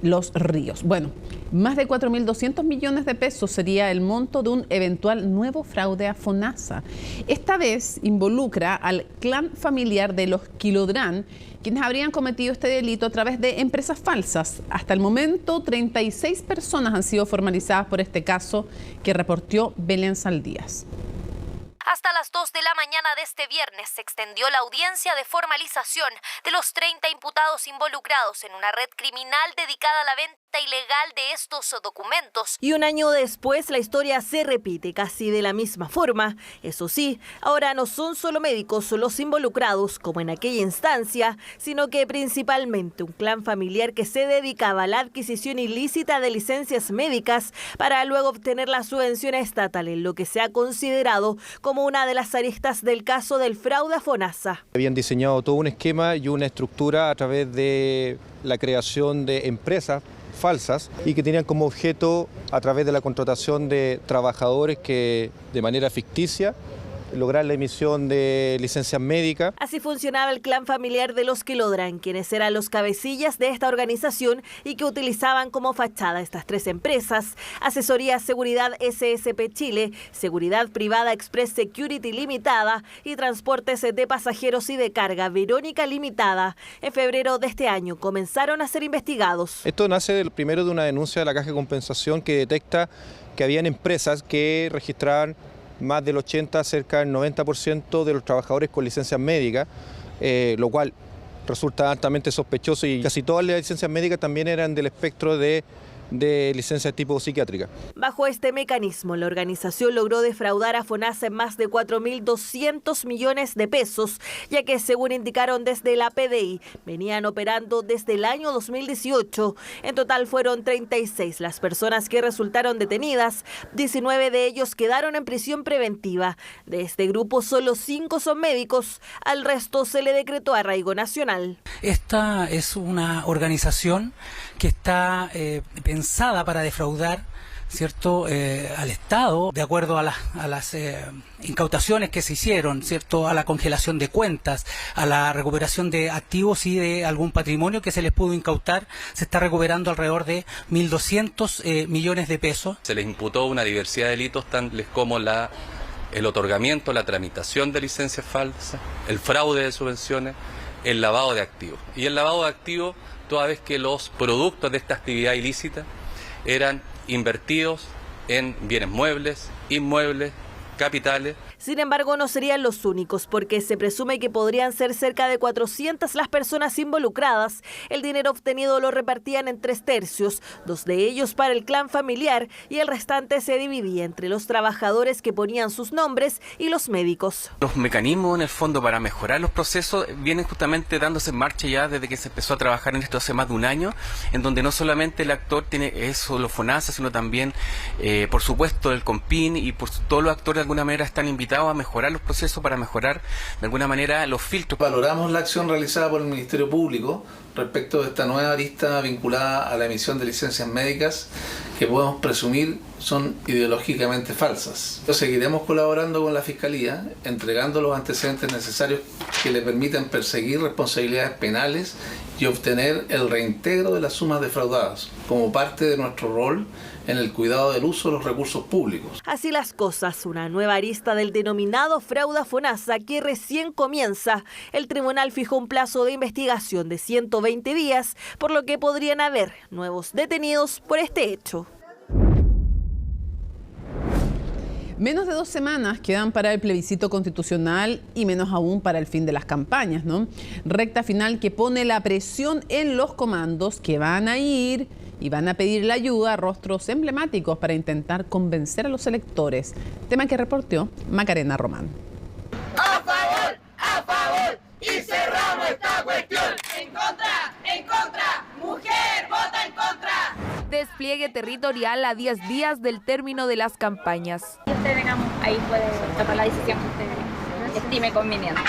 Los Ríos. Bueno, más de 4.200 millones de pesos sería el monto de un eventual nuevo fraude a FONASA. Esta vez involucra al clan familiar de los Quilodrán, quienes habrían cometido este delito a través de empresas falsas. Hasta el momento, 36 personas han sido formalizadas por este caso que reportó Belén Saldías.
Hasta las 2 de la mañana de este viernes se extendió la audiencia de formalización de los 30 imputados involucrados en una red criminal dedicada a la venta venta ilegal de estos documentos.
Y un año después la historia se repite casi de la misma forma. Eso sí, ahora no son solo médicos los involucrados como en aquella instancia, sino que principalmente un clan familiar que se dedicaba a la adquisición ilícita de licencias médicas para luego obtener la subvención estatal, en lo que se ha considerado como una de las aristas del caso del fraude a FONASA.
Habían diseñado todo un esquema y una estructura a través de la creación de empresas falsas y que tenían como objeto, a través de la contratación de trabajadores que de manera ficticia lograr la emisión de licencias médicas.
Así funcionaba el clan familiar de los Quilodrán, quienes eran los cabecillas de esta organización y que utilizaban como fachada estas tres empresas: Asesoría Seguridad SSP Chile, Seguridad Privada Express Security Limitada y Transportes de Pasajeros y de Carga Verónica Limitada. En febrero de este año comenzaron a ser investigados.
Esto nace primero de una denuncia de la Caja de Compensación que detecta que habían empresas que registraban más del 80, cerca del 90% de los trabajadores con licencias médicas, lo cual resulta altamente sospechoso, y casi todas las licencias médicas también eran del espectro de licencias tipo psiquiátrica.
Bajo este mecanismo, la organización logró defraudar a FONASA en más de 4.200 millones de pesos, ya que, según indicaron desde la PDI, venían operando desde el año 2018. En total fueron 36 las personas que resultaron detenidas, 19 de ellos quedaron en prisión preventiva. De este grupo, solo 5 son médicos, al resto se le decretó arraigo nacional.
Esta es una organización que está pensada para defraudar, ¿cierto?, al Estado, de acuerdo a las incautaciones que se hicieron, ¿cierto?, a la congelación de cuentas, a la recuperación de activos y de algún patrimonio que se les pudo incautar. Se está recuperando alrededor de 1.200 millones de pesos.
Se les imputó una diversidad de delitos tales como el otorgamiento, la tramitación de licencias falsas, el fraude de subvenciones, el lavado de activos. Y el lavado de activos, toda vez que los productos de esta actividad ilícita eran invertidos en bienes muebles, inmuebles, capitales.
Sin embargo, no serían los únicos, porque se presume que podrían ser cerca de 400 las personas involucradas. El dinero obtenido lo repartían en 3 tercios, 2 de ellos para el clan familiar y el restante se dividía entre los trabajadores que ponían sus nombres y los médicos.
Los mecanismos, en el fondo, para mejorar los procesos vienen justamente dándose en marcha ya desde que se empezó a trabajar en esto hace más de un año, en donde no solamente el actor tiene eso, los FONASA, sino también, por supuesto, el COMPIN y todos los actores de alguna manera están invitados a mejorar los procesos para mejorar de alguna manera los filtros.
Valoramos la acción realizada por el Ministerio Público respecto de esta nueva arista vinculada a la emisión de licencias médicas que podemos presumir son ideológicamente falsas. Seguiremos colaborando con la Fiscalía, entregando los antecedentes necesarios que le permitan perseguir responsabilidades penales y obtener el reintegro de las sumas defraudadas, como parte de nuestro rol en el cuidado del uso de los recursos públicos.
Así las cosas, una nueva arista del denominado fraude a FONASA que recién comienza. El tribunal fijó un plazo de investigación de 120 días, por lo que podrían haber nuevos detenidos por este hecho.
Menos de 2 semanas quedan para el plebiscito constitucional y menos aún para el fin de las campañas, ¿no? Recta final que pone la presión en los comandos que van a ir y van a pedir la ayuda a rostros emblemáticos para intentar convencer a los electores. Tema que reportó Macarena Román.
¡A favor! ¡Y cerramos esta cuestión! ¡En contra! ¡Mujer, vota en contra!
Despliegue territorial a 10 días del término de las campañas.
Si usted vengamos, ahí puede tomar la decisión que usted estime conveniente.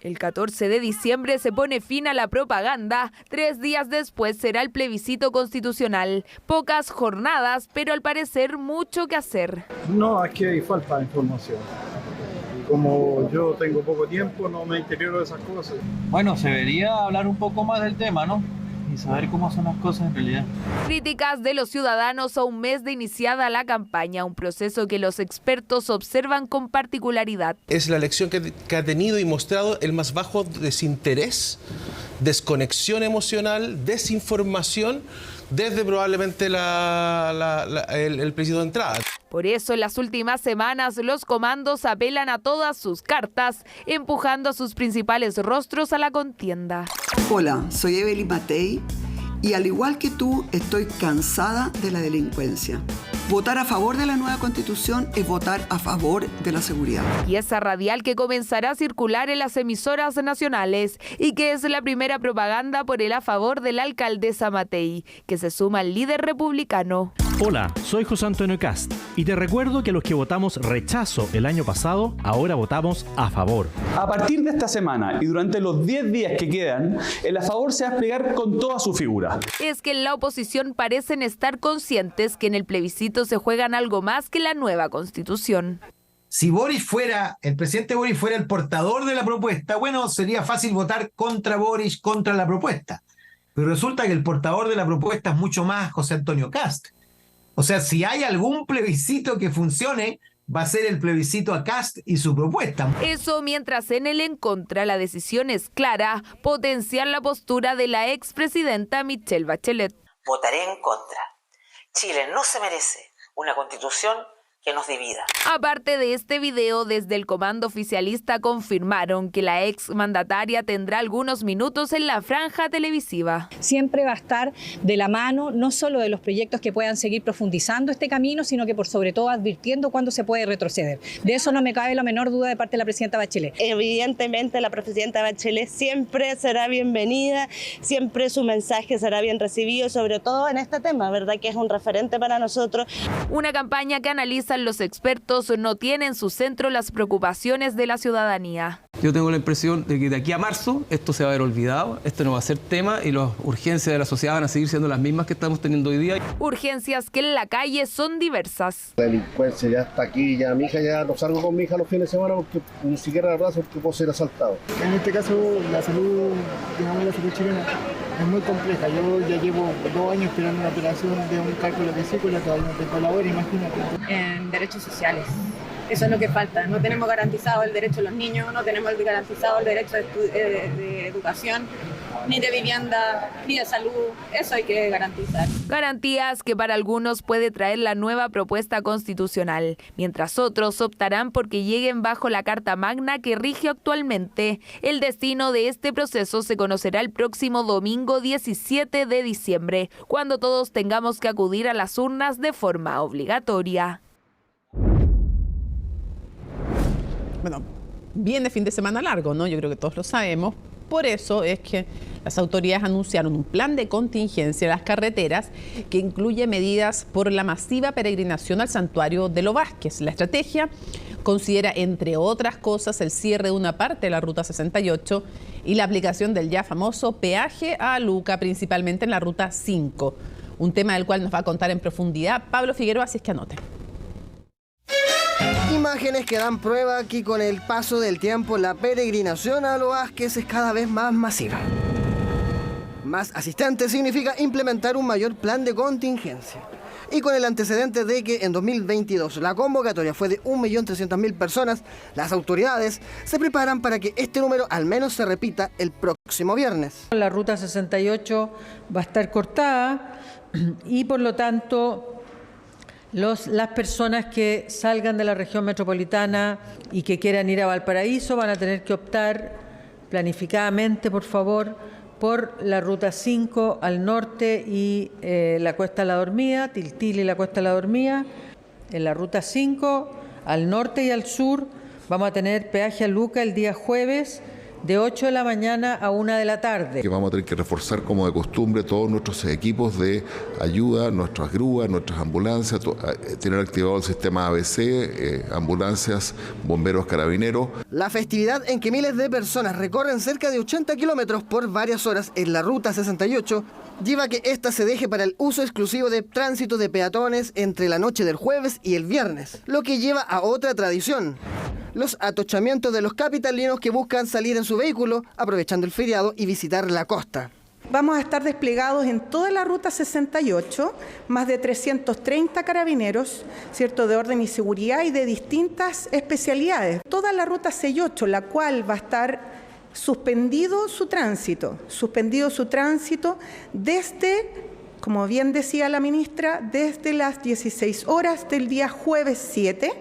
El 14 de diciembre se pone fin a la propaganda. 3 días después será el plebiscito constitucional. Pocas jornadas, pero al parecer mucho que hacer.
No, es que hay falta de información. Y como yo tengo poco tiempo, no me interioro de esas cosas.
Bueno, se debería hablar un poco más del tema, ¿no? Y saber cómo son las cosas en realidad.
Críticas de los ciudadanos a un mes de iniciada la campaña, un proceso que los expertos observan con particularidad.
Es la elección que ha tenido y mostrado el más bajo desinterés, desconexión emocional, desinformación, desde probablemente el plebiscito de entrada.
Por eso en las últimas semanas los comandos apelan a todas sus cartas, empujando a sus principales rostros a la contienda.
Hola, soy Evelyn Matei
Y al igual que tú, estoy cansada de la delincuencia. Votar a favor de la nueva Constitución es votar a favor de la seguridad.
Pieza radial que comenzará a circular en las emisoras nacionales y que es la primera propaganda por el a favor de la alcaldesa Matei, que se suma al líder republicano.
Hola, soy José Antonio Cast y te recuerdo que los que votamos rechazo el año pasado, ahora votamos a favor.
A partir de esta semana y durante los 10 días que quedan, el a favor se va a desplegar con toda su figura.
Es que en la oposición parecen estar conscientes que en el plebiscito se juegan algo más que la nueva Constitución.
Si el presidente Boric fuera el portador de la propuesta, bueno, sería fácil votar contra Boric, contra la propuesta. Pero resulta que el portador de la propuesta es mucho más José Antonio Cast. O sea, si hay algún plebiscito que funcione, va a ser el plebiscito a Cast y su propuesta.
Eso mientras en el en contra la decisión es clara, potenciar la postura de la expresidenta Michelle Bachelet.
Votaré en contra. Chile no se merece una constitución que nos divida.
Aparte de este video, desde el comando oficialista confirmaron que la exmandataria tendrá algunos minutos en la franja televisiva.
Siempre va a estar de la mano, no solo de los proyectos que puedan seguir profundizando este camino, sino que por sobre todo advirtiendo cuándo se puede retroceder. De eso no me cabe la menor duda de parte de la presidenta Bachelet.
Evidentemente la presidenta Bachelet siempre será bienvenida, siempre su mensaje será bien recibido, sobre todo en este tema, ¿verdad? Que es un referente para nosotros.
Una campaña que analiza los expertos no tiene en su centro las preocupaciones de la ciudadanía.
Yo tengo la impresión de que de aquí a marzo esto se va a haber olvidado, esto no va a ser tema y las urgencias de la sociedad van a seguir siendo las mismas que estamos teniendo hoy día.
Urgencias que en la calle son diversas.
La delincuencia ya está aquí, ya mi hija ya no salgo con mi hija los fines de semana porque ni siquiera la raza porque puedo ser asaltado.
En este caso la salud, digamos la salud chilena es muy compleja. Yo ya llevo 2 años esperando una operación de un cálculo de vesícula, todavía no tengo la hora, imagínate.
En derechos sociales. Eso es lo que falta. No tenemos garantizado el derecho de los niños, no tenemos garantizado el derecho de educación, ni de vivienda, ni de salud. Eso hay que garantizar.
Garantías que para algunos puede traer la nueva propuesta constitucional, mientras otros optarán porque lleguen bajo la Carta Magna que rige actualmente. El destino de este proceso se conocerá el próximo domingo 17 de diciembre, cuando todos tengamos que acudir a las urnas de forma obligatoria.
Bueno, viene fin de semana largo, ¿no? Yo creo que todos lo sabemos. Por eso es que las autoridades anunciaron un plan de contingencia en las carreteras que incluye medidas por la masiva peregrinación al santuario de Lo Vázquez. La estrategia considera, entre otras cosas, el cierre de una parte de la Ruta 68 y la aplicación del ya famoso peaje a Luca, principalmente en la Ruta 5. Un tema del cual nos va a contar en profundidad Pablo Figueroa, así es que anoten.
Imágenes que dan prueba que con el paso del tiempo la peregrinación a Lo Vázquez es cada vez más masiva. Más asistentes significa implementar un mayor plan de contingencia. Y con el antecedente de que en 2022 la convocatoria fue de 1.300.000 personas, las autoridades se preparan para que este número al menos se repita el próximo viernes.
La Ruta 68 va a estar cortada y por lo tanto las personas que salgan de la región metropolitana y que quieran ir a Valparaíso van a tener que optar planificadamente, por favor, por la Ruta 5 al norte y la Cuesta de la Dormida, Tiltil y la Cuesta de la Dormida. En la Ruta 5 al norte y al sur vamos a tener peaje a Luca el día jueves de 8 de la mañana a 1 de la tarde.
Que vamos a tener que reforzar como de costumbre todos nuestros equipos de ayuda, nuestras grúas, nuestras ambulancias, tener activado el sistema ABC, ambulancias, bomberos, carabineros.
La festividad en que miles de personas recorren cerca de 80 kilómetros por varias horas en la Ruta 68 lleva a que ésta se deje para el uso exclusivo de tránsito de peatones entre la noche del jueves y el viernes, lo que lleva a otra tradición: los atochamientos de los capitalinos que buscan salir en su vehículo aprovechando el feriado y visitar la costa.
Vamos a estar desplegados en toda la Ruta 68, más de 330 carabineros, ¿cierto?, de orden y seguridad y de distintas especialidades. Toda la Ruta 68, la cual va a estar suspendido su tránsito desde, como bien decía la ministra, desde las 16 horas del día jueves 7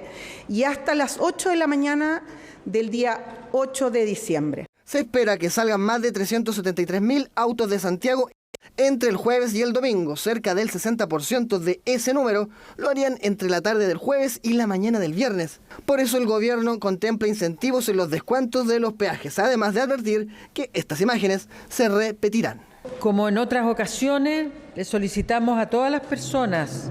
y hasta las 8 de la mañana del día 8 de diciembre.
Se espera que salgan más de 373.000 autos de Santiago Entre el jueves y el domingo, cerca del 60% de ese número lo harían entre la tarde del jueves y la mañana del viernes. Por eso el gobierno contempla incentivos en los descuentos de los peajes, además de advertir que estas imágenes se repetirán.
Como en otras ocasiones, le solicitamos a todas las personas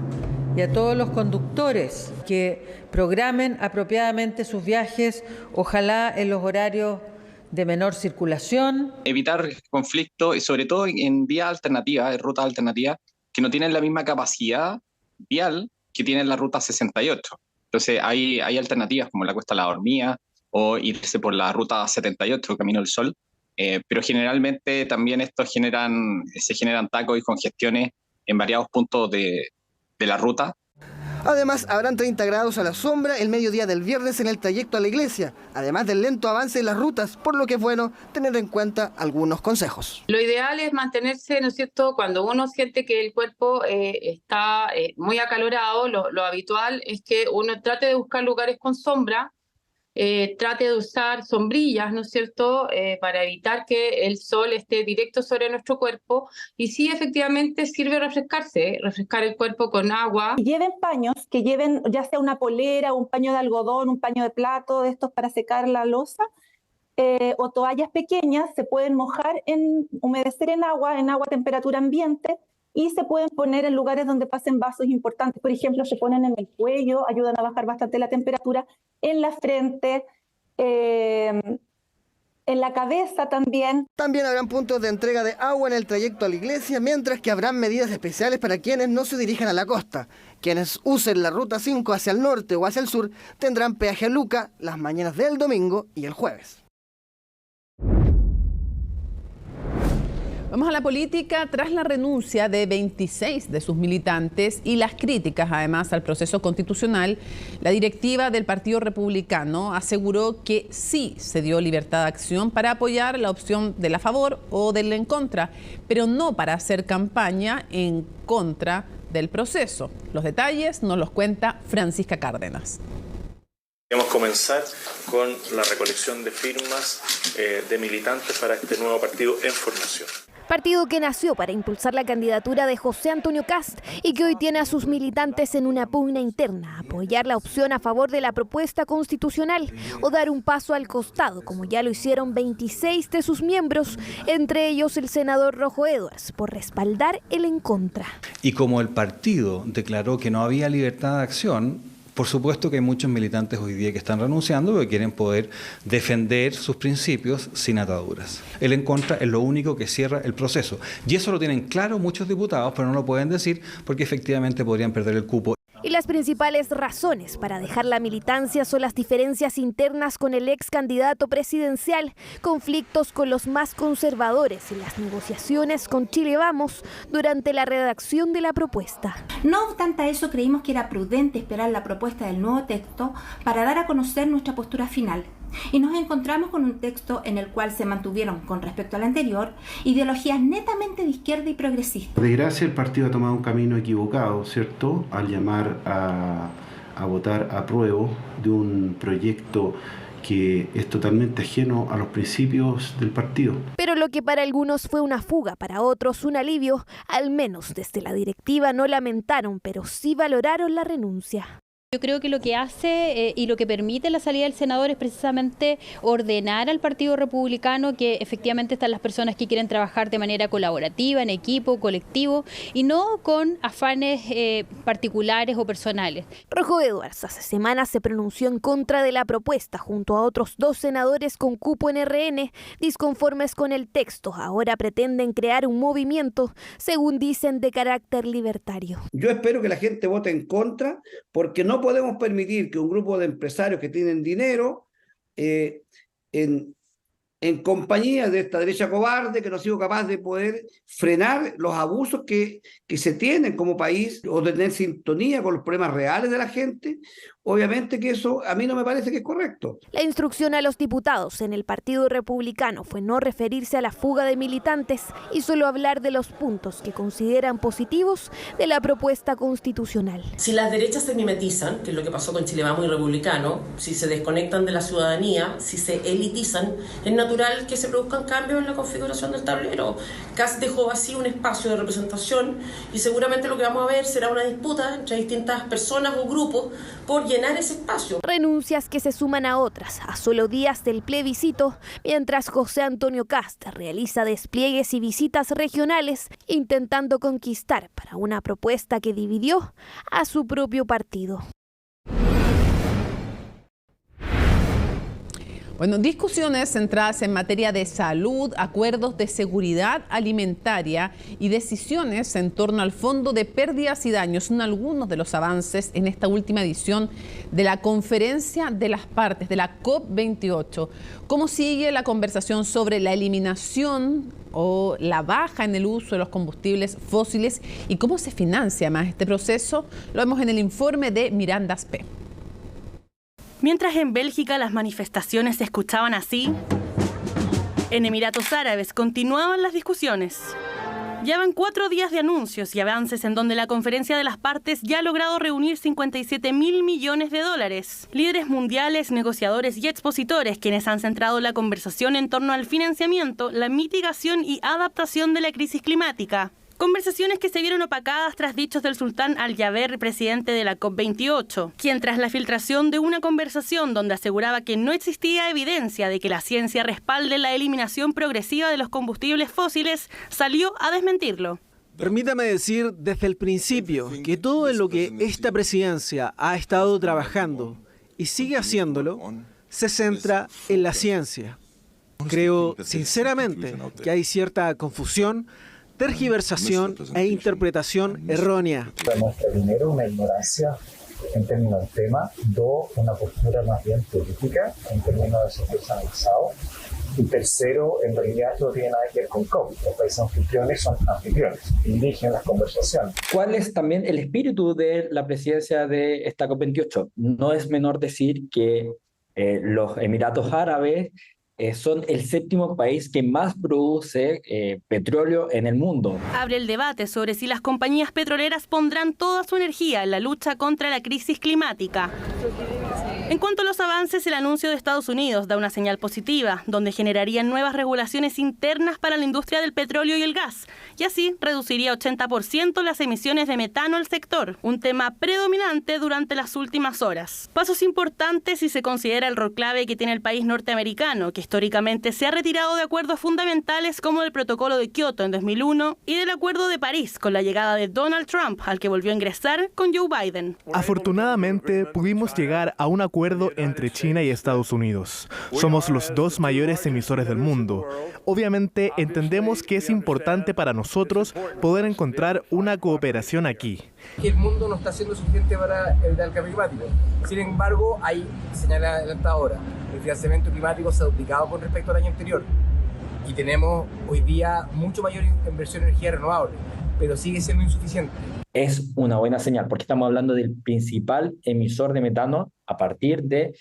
y a todos los conductores que programen apropiadamente sus viajes, ojalá en los horarios de menor circulación.
Evitar conflictos, y sobre todo en vías alternativas, en rutas alternativas, que no tienen la misma capacidad vial que tienen la ruta 68. Entonces hay alternativas como la Cuesta La Hormiga o irse por la ruta 78, Camino del Sol, pero generalmente también se generan tacos y congestiones en variados puntos de la ruta.
Además, habrán 30 grados a la sombra el mediodía del viernes en el trayecto a la iglesia, además del lento avance en las rutas, por lo que es bueno tener en cuenta algunos consejos.
Lo ideal es mantenerse, ¿no es cierto?, cuando uno siente que el cuerpo está muy acalorado, lo habitual es que uno trate de buscar lugares con sombra, trate de usar sombrillas, ¿no es cierto?, para evitar que el sol esté directo sobre nuestro cuerpo, y sí, efectivamente sirve refrescarse, refrescar el cuerpo con agua.
Lleven paños, que lleven ya sea una polera, un paño de algodón, un paño de plato, de estos para secar la loza, o toallas pequeñas, se pueden humedecer en agua a temperatura ambiente, y se pueden poner en lugares donde pasen vasos importantes. Por ejemplo, se ponen en el cuello, ayudan a bajar bastante la temperatura, en la frente, en la cabeza también.
También habrán puntos de entrega de agua en el trayecto a la iglesia, mientras que habrán medidas especiales para quienes no se dirijan a la costa. Quienes usen la ruta 5 hacia el norte o hacia el sur tendrán peaje a Luca las mañanas del domingo y el jueves.
Vamos a la política. Tras la renuncia de 26 de sus militantes y las críticas además al proceso constitucional, la directiva del Partido Republicano aseguró que sí se dio libertad de acción para apoyar la opción del a favor o del en contra, pero no para hacer campaña en contra del proceso. Los detalles nos los cuenta Francisca Cárdenas.
Queremos comenzar con la recolección de firmas de militantes para este nuevo partido en formación.
Partido que nació para impulsar la candidatura de José Antonio Kast y que hoy tiene a sus militantes en una pugna interna, apoyar la opción a favor de la propuesta constitucional o dar un paso al costado, como ya lo hicieron 26 de sus miembros, entre ellos el senador Rojo Edwards, por respaldar el en contra.
Y como el partido declaró que no había libertad de acción, por supuesto que hay muchos militantes hoy día que están renunciando porque quieren poder defender sus principios sin ataduras. El en contra es lo único que cierra el proceso. Y eso lo tienen claro muchos diputados, pero no lo pueden decir porque efectivamente podrían perder el cupo.
Y las principales razones para dejar la militancia son las diferencias internas con el ex candidato presidencial, conflictos con los más conservadores y las negociaciones con Chile Vamos durante la redacción de la propuesta.
No obstante a eso, creímos que era prudente esperar la propuesta del nuevo texto para dar a conocer nuestra postura final. Y nos encontramos con un texto en el cual se mantuvieron, con respecto al anterior, ideologías netamente de izquierda y progresista.
Por desgracia, el partido ha tomado un camino equivocado, ¿cierto?, al llamar a votar apruebo de un proyecto que es totalmente ajeno a los principios del partido.
Pero lo que para algunos fue una fuga, para otros un alivio, al menos desde la directiva no lamentaron, pero sí valoraron la renuncia.
Yo creo que lo que hace y lo que permite la salida del senador es precisamente ordenar al Partido Republicano que efectivamente están las personas que quieren trabajar de manera colaborativa, en equipo, colectivo, y no con afanes particulares o personales.
Rojo Edwards hace semanas se pronunció en contra de la propuesta junto a otros 2 senadores con cupo en RN, disconformes con el texto. Ahora pretenden crear un movimiento, según dicen, de carácter libertario.
Yo espero que la gente vote en contra, porque no podemos permitir que un grupo de empresarios que tienen dinero en compañía de esta derecha cobarde que no ha sido capaz de poder frenar los abusos que se tienen como país o tener sintonía con los problemas reales de la gente, obviamente que eso a mí no me parece que es correcto.
La instrucción a los diputados en el Partido Republicano fue no referirse a la fuga de militantes y solo hablar de los puntos que consideran positivos de la propuesta constitucional.
Si las derechas se mimetizan, que es lo que pasó con Chile Vamos y Republicano, si se desconectan de la ciudadanía, si se elitizan, es natural natural que se produzcan cambios en la configuración del tablero. Kast dejó así un espacio de representación y seguramente lo que vamos a ver será una disputa entre distintas personas o grupos por llenar ese espacio.
Renuncias que se suman a otras, a solo días del plebiscito, mientras José Antonio Kast realiza despliegues y visitas regionales intentando conquistar para una propuesta que dividió a su propio partido.
Bueno, discusiones centradas en materia de salud, acuerdos de seguridad alimentaria y decisiones en torno al Fondo de Pérdidas y Daños son algunos de los avances en esta última edición de la Conferencia de las Partes, de la COP28. ¿Cómo sigue la conversación sobre la eliminación o la baja en el uso de los combustibles fósiles y cómo se financia más este proceso? Lo vemos en el informe de Miranda Aspe.
Mientras en Bélgica las manifestaciones se escuchaban así, en Emiratos Árabes continuaban las discusiones. Ya van 4 días de anuncios y avances en donde la Conferencia de las Partes ya ha logrado reunir 57.000 millones de dólares. Líderes mundiales, negociadores y expositores quienes han centrado la conversación en torno al financiamiento, la mitigación y adaptación de la crisis climática. Conversaciones que se vieron opacadas tras dichos del sultán Al-Jaber, presidente de la COP28, quien tras la filtración de una conversación donde aseguraba que no existía evidencia de que la ciencia respalde la eliminación progresiva de los combustibles fósiles, salió a desmentirlo.
Permítame decir desde el principio que todo en lo que esta presidencia ha estado trabajando y sigue haciéndolo se centra en la ciencia. Creo sinceramente que hay cierta confusión, tergiversación e interpretación errónea.
Demuestra primero una ignorancia en términos del tema, dos, una postura más bien política en términos de socios analizados, y tercero, en realidad no tiene nada que ver con COP. Los países anfitriones son anfitriones, dirigen las conversaciones.
¿Cuál es también el espíritu de la presidencia de esta COP28? No es menor decir que los Emiratos Árabes son el 7º país que más produce petróleo en el mundo.
Abre el debate sobre si las compañías petroleras pondrán toda su energía en la lucha contra la crisis climática. En cuanto a los avances, el anuncio de Estados Unidos da una señal positiva, donde generarían nuevas regulaciones internas para la industria del petróleo y el gas, y así reduciría 80% las emisiones de metano al sector, un tema predominante durante las últimas horas. Pasos importantes si se considera el rol clave que tiene el país norteamericano, que históricamente se ha retirado de acuerdos fundamentales como el Protocolo de Kioto en 2001 y del Acuerdo de París con la llegada de Donald Trump, al que volvió a ingresar con Joe Biden.
Afortunadamente, pudimos llegar a un acuerdo entre China y Estados Unidos. Somos los 2 mayores emisores del mundo. Obviamente, entendemos que es importante para nosotros poder encontrar una cooperación aquí.
El mundo no está haciendo suficiente para evitar el cambio climático. Sin embargo, hay señales adelantadoras. El financiamiento climático se ha duplicado con respecto al año anterior. Y tenemos hoy día mucho mayor inversión en energía renovable, pero sigue siendo insuficiente.
Es una buena señal porque estamos hablando del principal emisor de metano a partir del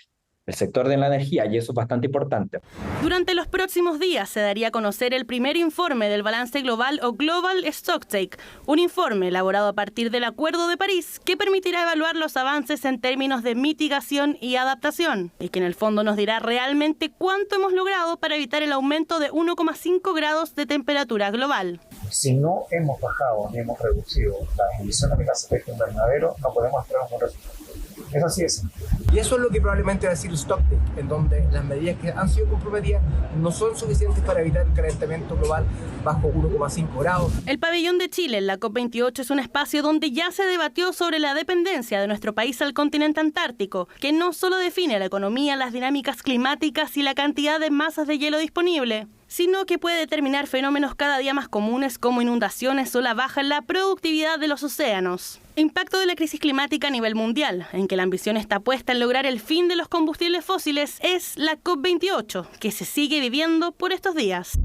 sector de la energía, y eso es bastante importante.
Durante los próximos días se daría a conocer el primer informe del balance global o Global Stocktake, un informe elaborado a partir del Acuerdo de París que permitirá evaluar los avances en términos de mitigación y adaptación, y que en el fondo nos dirá realmente cuánto hemos logrado para evitar el aumento de 1,5 grados de temperatura global.
Si no hemos bajado ni hemos reducido las emisiones de gases de efecto invernadero, no podemos esperar un resultado. Es así de simple.
Y eso es lo que probablemente va a decir el Stocktake, en donde las medidas que han sido comprometidas no son suficientes para evitar el calentamiento global bajo 1,5 grados.
El pabellón de Chile en la COP28 es un espacio donde ya se debatió sobre la dependencia de nuestro país al continente antártico, que no solo define la economía, las dinámicas climáticas y la cantidad de masas de hielo disponible, sino que puede determinar fenómenos cada día más comunes como inundaciones o la baja en la productividad de los océanos. Impacto de la crisis climática a nivel mundial, en que la ambición está puesta en lograr el fin de los combustibles fósiles, es la COP28, que se sigue viviendo por estos días.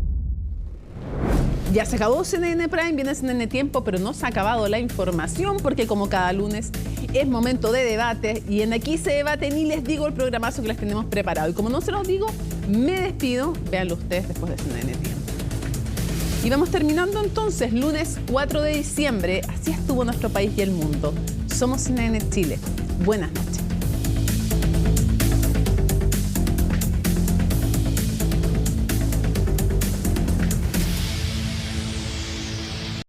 Ya se acabó CNN Prime, viene CNN Tiempo, pero no se ha acabado la información porque como cada lunes es momento de debate y en Aquí se debate ni les digo el programazo que les tenemos preparado. Y como no se los digo, me despido. Véanlo ustedes después de CNN Tiempo. Y vamos terminando entonces, lunes 4 de diciembre. Así estuvo nuestro país y el mundo. Somos CNN Chile. Buenas noches.